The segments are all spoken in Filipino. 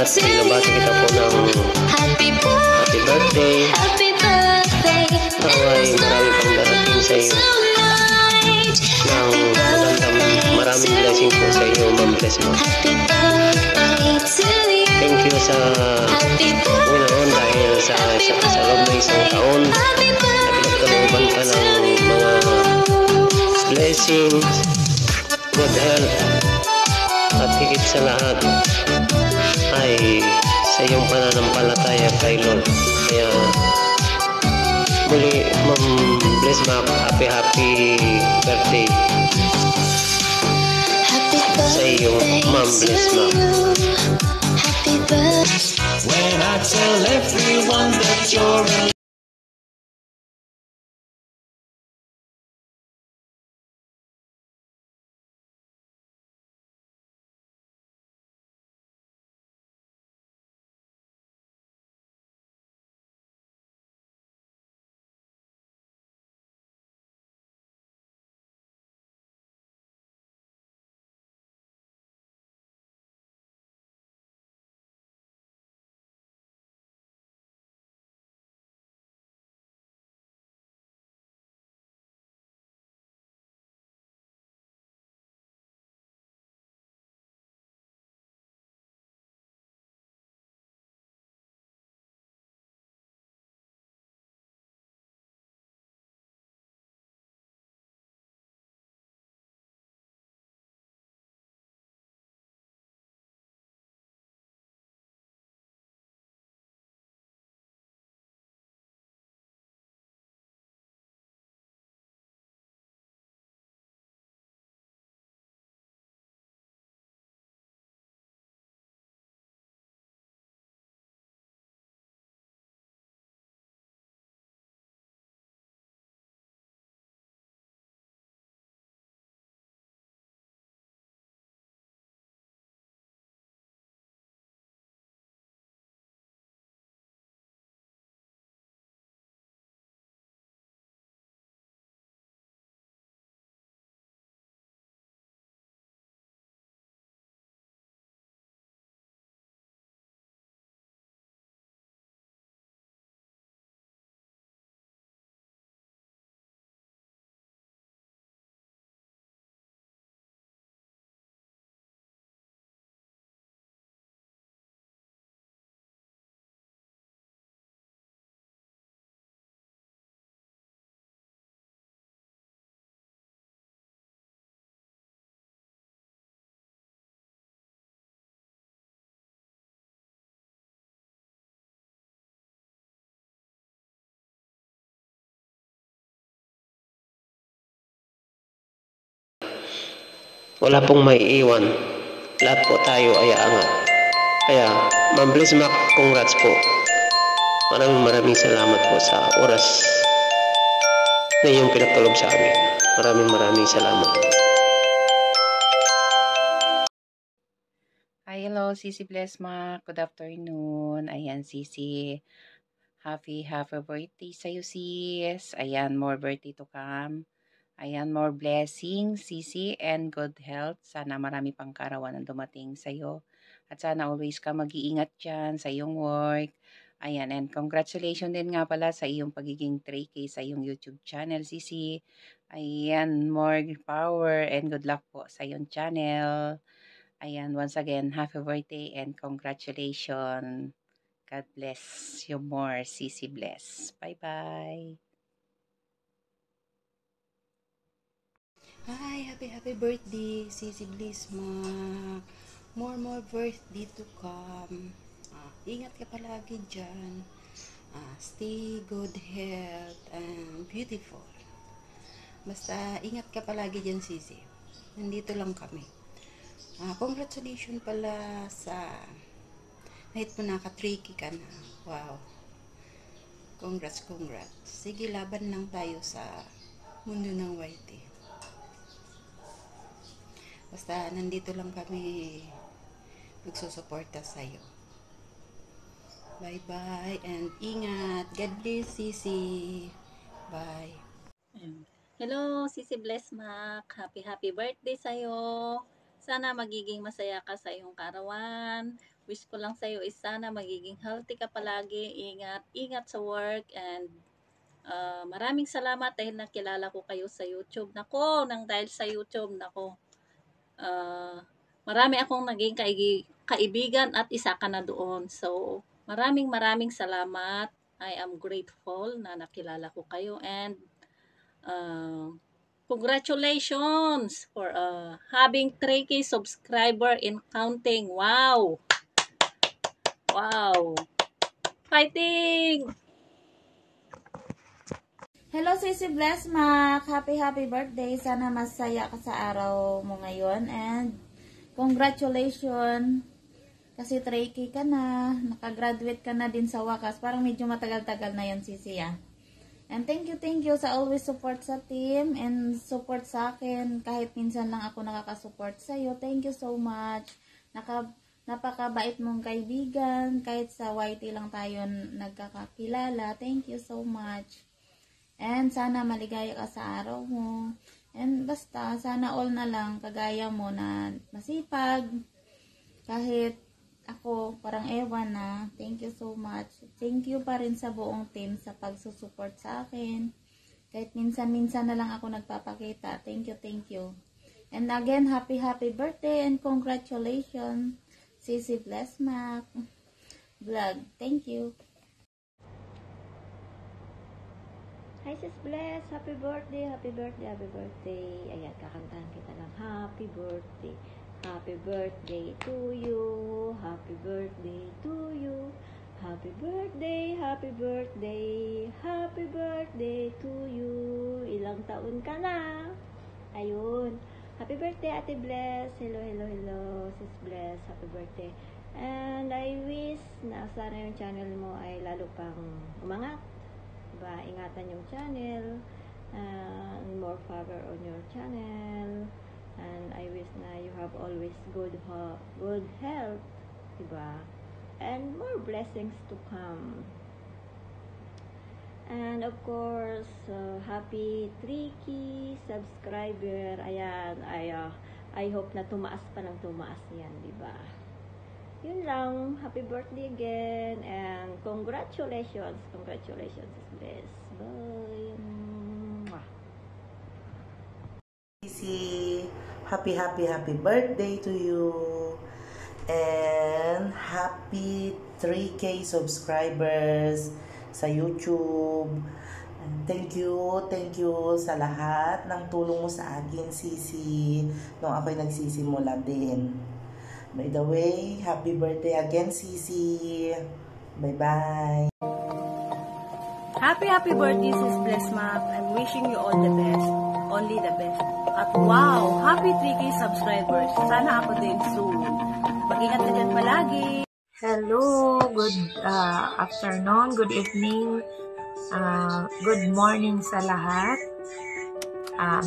Binabati kita po ng happy birthday. Naway marami pang darating sa iyo ng maraming blessing po sa iyo, Ma'am Bless mo. Thank you sa Panginoon dahil sa loob ng isang taon nagkalooban ka ng mga blessings, good health, at higit sa lahat ay sa iyong pananampalataya kay Lord. Kaya muli, Ma'am Bless Mac, happy birthday sa iyong Ma'am Bless Mac. When I tell everyone that you're wala pong may iwan. Lahat po tayo ay aangat. Kaya, Ma'am Bless Mac, congrats po. Maraming salamat po sa oras na iyong pinagkalob sa amin. Maraming salamat. Hi, hello, Sisi Bless Mac. Good afternoon. Ayan, Sisi. Happy birthday sa'yo, sis. Ayan, more birthday to come. Ayan, more blessings, Sisi, and good health. Sana marami pang karawan ang dumating sa'yo. At sana always ka mag-iingat dyan sa iyong work. Ayan, and congratulations din nga pala sa iyong pagiging 3K sa iyong YouTube channel, Sisi. Ayan, more power and good luck po sa iyong channel. Ayan, once again, happy birthday and congratulations. God bless you more, Sisi Bless. Bye-bye. Hi, happy birthday, Sisi Bliss Mac. More birthday to come. Ingat ka palagi dyan. Stay good health and beautiful. Basta ingat ka palagi dyan, Sisi. Nandito lang kami. Congratulations pala sa kahit mo naka-tricky ka na. Wow. Congrats. Sige, laban lang tayo sa mundo ng YT. Basta nandito lang kami nagsusuporta sa'yo. Bye-bye and ingat. God bless, Sisi. Bye. Hello, Sisi Bless Mac. Happy birthday sa'yo. Sana magiging masaya ka sa iyong karawan. wish ko lang sa'yo is sana magiging healthy ka palagi, ingat sa work, and maraming salamat dahil nakilala ko kayo sa YouTube. Dahil sa YouTube, marami akong naging kaibigan at isa ka na doon. So, maraming salamat. I am grateful na nakilala ko kayo, and congratulations for having 3K subscriber in counting. Wow! Wow! Fighting! Hello, Sisi Bless Mac! Happy birthday! Sana masaya ka sa araw mo ngayon, and congratulations! Kasi 3K ka na, nakagraduate ka na din sa wakas. Parang medyo matagal-tagal na yun, Sisi, ah. And thank you sa always support sa team and support sa akin. Kahit minsan lang ako nakakasupport sa'yo. Thank you so much. Napakabait mong kaibigan. Kahit sa YT lang tayo nagkakakilala. Thank you so much. And sana maligaya ka sa araw mo. And basta, sana all na lang kagaya mo na masipag. Kahit ako, parang ewan na. Thank you so much. Thank you pa rin sa buong team sa pagsusupport sa akin. Kahit minsan-minsan na lang ako nagpapakita. Thank you. And again, happy birthday and congratulations, Sisi Bless Mac Vlog. Thank you. Hi, Sis Bless. Happy birthday. Ayan, kakantahan kita ng happy birthday. Happy birthday to you. Happy birthday to you. Happy birthday to you. Ilang taon ka na? Ayun. Happy birthday, Ate Bless. Hello, Sis Bless. Happy birthday. And I wish na sana yung channel mo ay lalo pang umangat. Diba? Ingatan yung channel. And more power on your channel. And I wish na you have always good health, diba? And more blessings to come. And of course, happy 3K subscriber. Ayan, I hope na tumaas yan, diba? Yun lang. Happy birthday again, and congratulations, Sis Bless. Bye. Happy birthday to you, and happy 3K subscribers sa YouTube. And thank you sa lahat ng tulong mo sa akin, Sisi, nung ako'y nagsisimula din. By the way, happy birthday again, Sisi. Bye-bye. Happy birthday, Sis Bless Mac. I'm wishing you all the best. Only the best. At wow, happy 3K subscribers. Sana ako din soon. Mag-ingat ka dyan palagi. Hello, good afternoon, good evening, good morning sa lahat.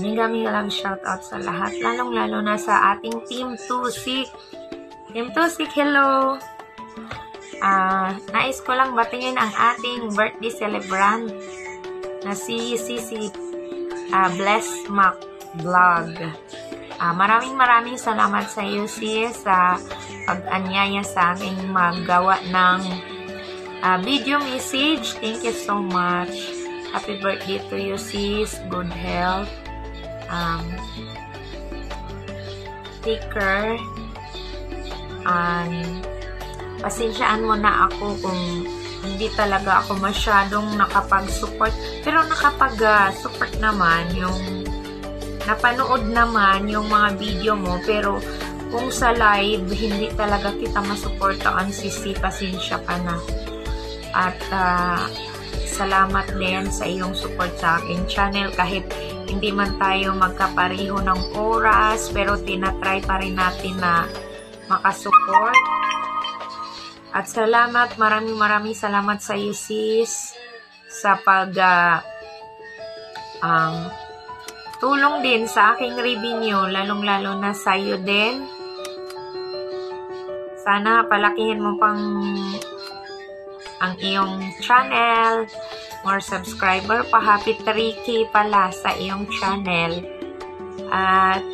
Minga lang shoutout sa lahat, lalong-lalo na sa ating Team Tusik. Team Tusik, hello! Nais ko lang batingin ang ating birthday celebrant na si Sisi Bless Mac Vlog. Maraming salamat sa iyo, sis, sa pag-anyaya sa aming maggawa ng video message. Thank you so much. Happy birthday to you, sis. Good health. Take care. Pasensyaan mo na ako kung hindi talaga ako masyadong nakapag-support. Pero nakapag-support naman yung napanood naman yung mga video mo, pero kung sa live, hindi talaga kita masuportaan, Sisi, pasensya ka na. At salamat din sa iyong support sa aking channel, kahit hindi man tayo magkapareho ng oras, pero tinatry pa rin natin na makasupport. At salamat, maraming salamat sa iyo, sis, sa tulong din sa aking revenue, lalong-lalo na sa iyo din. Sana palakihin mo pang ang iyong channel. More subscriber pa. Happy 3K pala sa iyong channel. At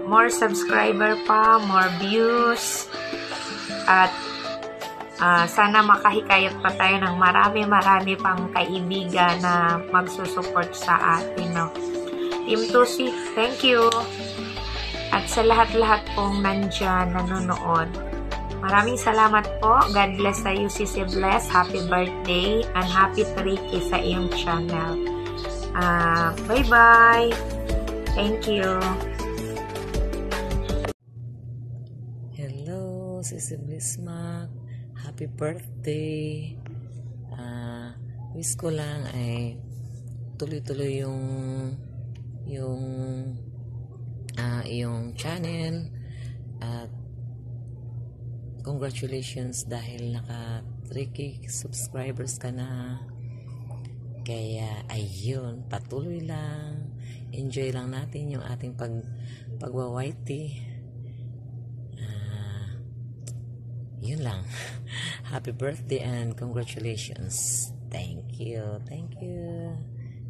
more subscriber pa, more views. at sana makahikayat pa tayo ng marami pang kaibigan na magsusupport sa atin, no? Team Tusi, thank you. At sa lahat-lahat pong nandyan, nanonood, maraming salamat po. God bless sa iyo, Sisi Bless. Happy birthday and happy 3K sa iyong channel. Bye-bye. Thank you. Hello, Sisi Bliss Mac. Happy birthday. Wish ko lang ay tuloy-tuloy yung channel at congratulations dahil naka 3K subscribers ka na. Kaya ayun, patuloy lang, enjoy lang natin yung ating pagwa-YT. Yun lang. Happy birthday and congratulations. Thank you.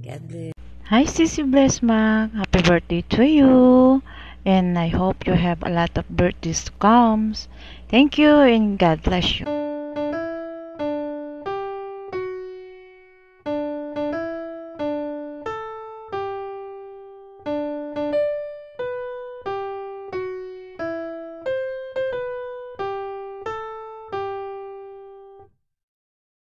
God bless. Hi, Sisi Bless Mac. Happy birthday to you. And I hope you have a lot of birthdays to come. Thank you and God bless you.